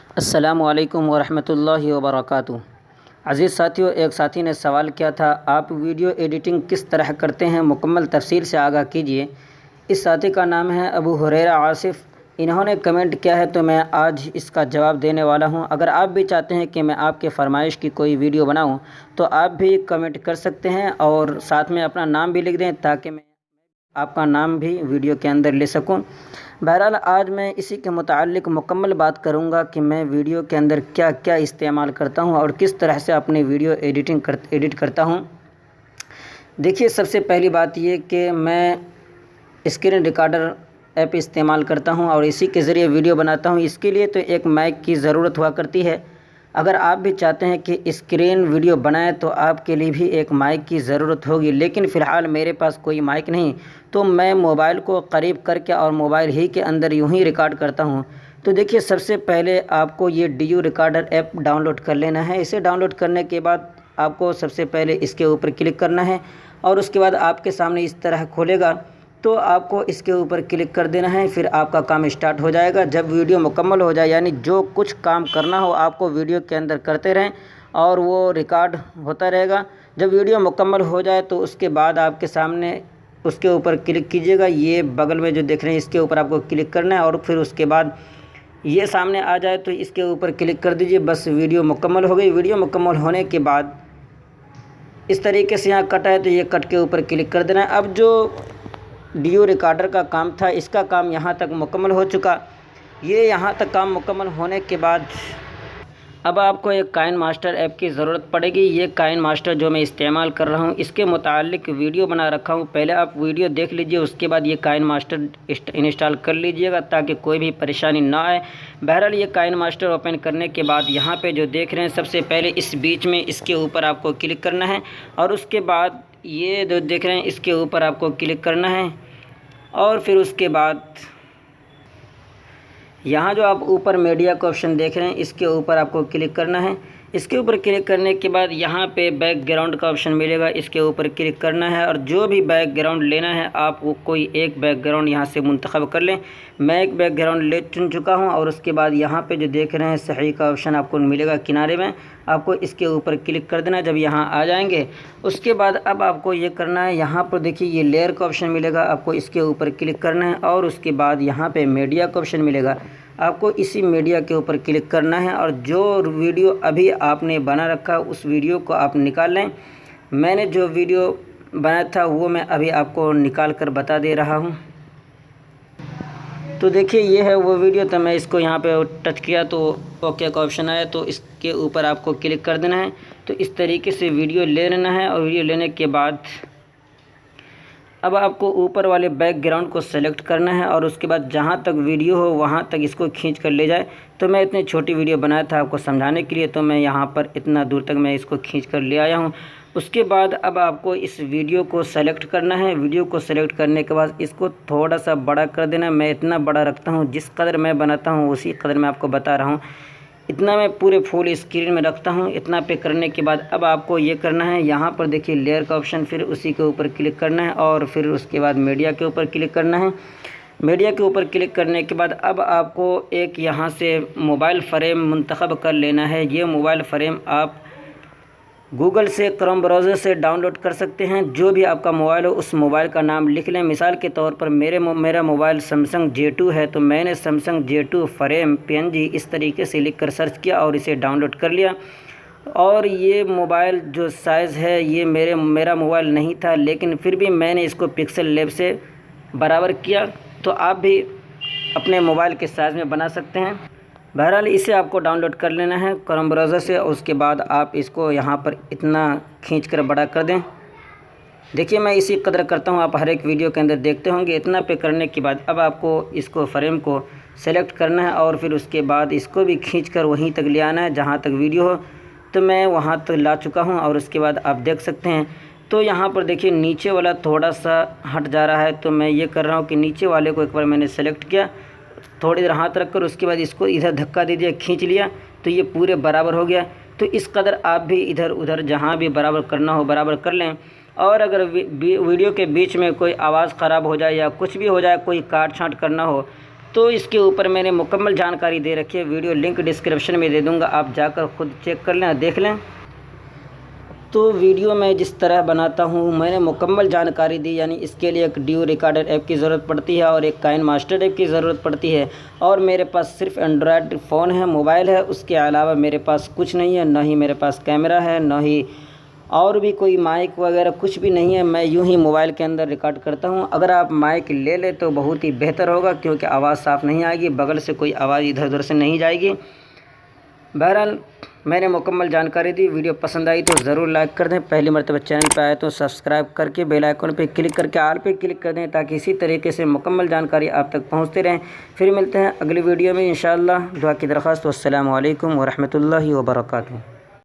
अस्सलामुअलैकुम वरहमतुल्लाहि वबरकातुहू। अज़ीज़ साथियों, एक साथी ने सवाल किया था, आप वीडियो एडिटिंग किस तरह करते हैं, मुकम्मल तफसील से आगाह कीजिए। इस साथी का नाम है अबू हुरैरा आसिफ़। इन्होंने कमेंट किया है तो मैं आज इसका जवाब देने वाला हूं। अगर आप भी चाहते हैं कि मैं आपके फरमाइश की कोई वीडियो बनाऊं तो आप भी कमेंट कर सकते हैं और साथ में अपना नाम भी लिख दें ताकि मैं आपका नाम भी वीडियो के अंदर ले सकूं। बहरहाल आज मैं इसी के मुताल्लिक़ मुकम्मल बात करूंगा कि मैं वीडियो के अंदर क्या क्या इस्तेमाल करता हूं और किस तरह से अपनी वीडियो एडिट करता हूं। देखिए, सबसे पहली बात ये कि मैं स्क्रीन रिकॉर्डर ऐप इस्तेमाल करता हूं और इसी के ज़रिए वीडियो बनाता हूं। इसके लिए तो एक माइक की ज़रूरत हुआ करती है। अगर आप भी चाहते हैं कि स्क्रीन वीडियो बनाएं तो आपके लिए भी एक माइक की ज़रूरत होगी, लेकिन फ़िलहाल मेरे पास कोई माइक नहीं, तो मैं मोबाइल को करीब करके और मोबाइल ही के अंदर यूं ही रिकॉर्ड करता हूं। तो देखिए, सबसे पहले आपको ये DU रिकॉर्डर ऐप डाउनलोड कर लेना है। इसे डाउनलोड करने के बाद आपको सबसे पहले इसके ऊपर क्लिक करना है और उसके बाद आपके सामने इस तरह खोलेगा, तो आपको इसके ऊपर क्लिक कर देना है। फिर आपका काम स्टार्ट हो जाएगा। जब वीडियो मुकम्मल हो जाए, यानी जो कुछ काम करना हो आपको वीडियो के अंदर करते रहें और वो रिकॉर्ड होता रहेगा। जब वीडियो मुकम्मल हो जाए तो उसके बाद आपके सामने उसके ऊपर क्लिक कीजिएगा। ये बगल में जो देख रहे हैं इसके ऊपर आपको क्लिक करना है और फिर उसके बाद ये सामने आ जाए तो इसके ऊपर क्लिक कर दीजिए। बस वीडियो मुकम्मल हो गई। वीडियो मुकम्मल होने के बाद इस तरीके से यहाँ कट है तो ये कट के ऊपर क्लिक कर देना है। अब जो DU रिकॉर्डर का काम था, इसका काम यहाँ तक मुकम्मल हो चुका। ये यहाँ तक काम मुकम्मल होने के बाद अब आपको एक काइनमास्टर ऐप की ज़रूरत पड़ेगी। ये काइनमास्टर जो मैं इस्तेमाल कर रहा हूँ, इसके मुतालिक वीडियो बना रखा हूँ। पहले आप वीडियो देख लीजिए, उसके बाद ये काइनमास्टर इंस्टॉल कर लीजिएगा ताकि कोई भी परेशानी ना आए। बहरहाल ये काइनमास्टर ओपन करने के बाद यहाँ पे जो देख रहे हैं, सबसे पहले इस बीच में इसके ऊपर आपको क्लिक करना है और उसके बाद ये जो देख रहे हैं इसके ऊपर आपको क्लिक करना है और फिर उसके बाद यहाँ जो आप ऊपर मीडिया का ऑप्शन देख रहे हैं, इसके ऊपर आपको क्लिक करना है। इसके ऊपर क्लिक करने के बाद यहाँ पे बैकग्राउंड का ऑप्शन मिलेगा, इसके ऊपर क्लिक करना है और जो भी बैकग्राउंड लेना है आप वो कोई एक बैकग्राउंड यहाँ से मुंतखब कर लें। मैं एक बैकग्राउंड चुन चुका हूँ और उसके बाद यहाँ पे जो देख रहे हैं सही का ऑप्शन आपको मिलेगा किनारे में, आपको इसके ऊपर क्लिक कर देना। जब यहाँ आ जाएंगे उसके बाद अब आपको ये करना है, यहाँ पर देखिए ये लेयर का ऑप्शन मिलेगा, आपको इसके ऊपर क्लिक करना है और उसके बाद यहाँ पे मीडिया का ऑप्शन मिलेगा, आपको इसी मीडिया के ऊपर क्लिक करना है और जो वीडियो अभी आपने बना रखा उस वीडियो को आप निकाल लें। मैंने जो वीडियो बनाया था वो मैं अभी आपको निकाल कर बता दे रहा हूँ। तो देखिए ये है वो वीडियो। तो मैं इसको यहाँ पे टच किया तो ओके का ऑप्शन आया, तो इसके ऊपर आपको क्लिक कर देना है। तो इस तरीके से वीडियो ले लेना है और वीडियो लेने के बाद अब आपको ऊपर वाले बैकग्राउंड को सेलेक्ट करना है और उसके बाद जहाँ तक वीडियो हो वहाँ तक इसको खींच कर ले जाए। तो मैं इतनी छोटी वीडियो बनाया था आपको समझाने के लिए, तो मैं यहाँ पर इतना दूर तक मैं इसको खींच कर ले आया हूँ। उसके बाद अब आपको इस वीडियो को सेलेक्ट करना है। वीडियो को सेलेक्ट करने के बाद इसको थोड़ा सा बड़ा कर देना। मैं इतना बड़ा रखता हूँ, जिस कदर मैं बनाता हूँ उसी कदर मैं आपको बता रहा हूँ। इतना मैं पूरे फुल स्क्रीन में रखता हूँ। इतना पे करने के बाद अब आपको ये करना है, यहाँ पर देखिए लेयर का ऑप्शन, फिर उसी के ऊपर क्लिक करना है और फिर उसके बाद मीडिया के ऊपर क्लिक करना है। मीडिया के ऊपर क्लिक करने के बाद अब आपको एक यहाँ से मोबाइल फ्रेम मुंतखब कर लेना है। ये मोबाइल फ्रेम आप गूगल से, क्रोम ब्राउज़र से डाउनलोड कर सकते हैं। जो भी आपका मोबाइल हो उस मोबाइल का नाम लिख लें। मिसाल के तौर पर मेरा मोबाइल सैमसंग J2 है, तो मैंने सैमसंग J2 फ्रेम PNG इस तरीके से लिख कर सर्च किया और इसे डाउनलोड कर लिया। और ये मोबाइल जो साइज़ है ये मेरा मोबाइल नहीं था, लेकिन फिर भी मैंने इसको पिक्सल लैब से बराबर किया। तो आप भी अपने मोबाइल के साइज़ में बना सकते हैं। बहरहाल इसे आपको डाउनलोड कर लेना है क्रोम ब्राउज़र से और उसके बाद आप इसको यहाँ पर इतना खींच कर बड़ा कर दें। देखिए मैं इसी कदर करता हूँ, आप हर एक वीडियो के अंदर देखते होंगे। इतना पे करने के बाद अब आपको इसको फ्रेम को सेलेक्ट करना है और फिर उसके बाद इसको भी खींच कर वहीं तक ले आना है जहाँ तक वीडियो हो। तो मैं वहाँ तक ला चुका हूँ और उसके बाद आप देख सकते हैं। तो यहाँ पर देखिए नीचे वाला थोड़ा सा हट जा रहा है, तो मैं ये कर रहा हूँ कि नीचे वाले को एक बार मैंने सेलेक्ट किया, थोड़ी देर हाथ रख कर उसके बाद इसको इधर धक्का दे दिया, खींच लिया, तो ये पूरे बराबर हो गया। तो इस कदर आप भी इधर उधर जहाँ भी बराबर करना हो बराबर कर लें। और अगर वीडियो के बीच में कोई आवाज़ ख़राब हो जाए या कुछ भी हो जाए, कोई काट छाँट करना हो, तो इसके ऊपर मैंने मुकम्मल जानकारी दे रखी है, वीडियो लिंक डिस्क्रिप्शन में दे दूँगा, आप जाकर ख़ुद चेक कर लें, देख लें। तो वीडियो मैं जिस तरह बनाता हूँ मैंने मुकम्मल जानकारी दी, यानी इसके लिए एक डियो रिकॉर्डर ऐप की ज़रूरत पड़ती है और एक काइन मास्टर ऐप की ज़रूरत पड़ती है, और मेरे पास सिर्फ एंड्रॉयड फ़ोन है, मोबाइल है, उसके अलावा मेरे पास कुछ नहीं है, ना ही मेरे पास कैमरा है, ना ही और भी कोई माइक वगैरह कुछ भी नहीं है। मैं यूं ही मोबाइल के अंदर रिकॉर्ड करता हूं। अगर आप माइक ले ले तो बहुत ही बेहतर होगा, क्योंकि आवाज़ साफ़ नहीं आएगी, बगल से कोई आवाज़ इधर उधर से नहीं जाएगी। बहरहाल मैंने मुकम्मल जानकारी दी। वीडियो पसंद आई तो ज़रूर लाइक कर दें, पहली मरतबा चैनल पर आए तो सब्सक्राइब करके बेल आइकन पर क्लिक करके ऑल पे क्लिक कर दें, ताकि इसी तरीके से मुकम्मल जानकारी आप तक पहुँचते रहें। फिर मिलते हैं अगली वीडियो में इंशाअल्लाह। दुआ की दरख्वास्त। वस्सलामु अलैकुम वरहमतुल्लाहि वबरकातुहू।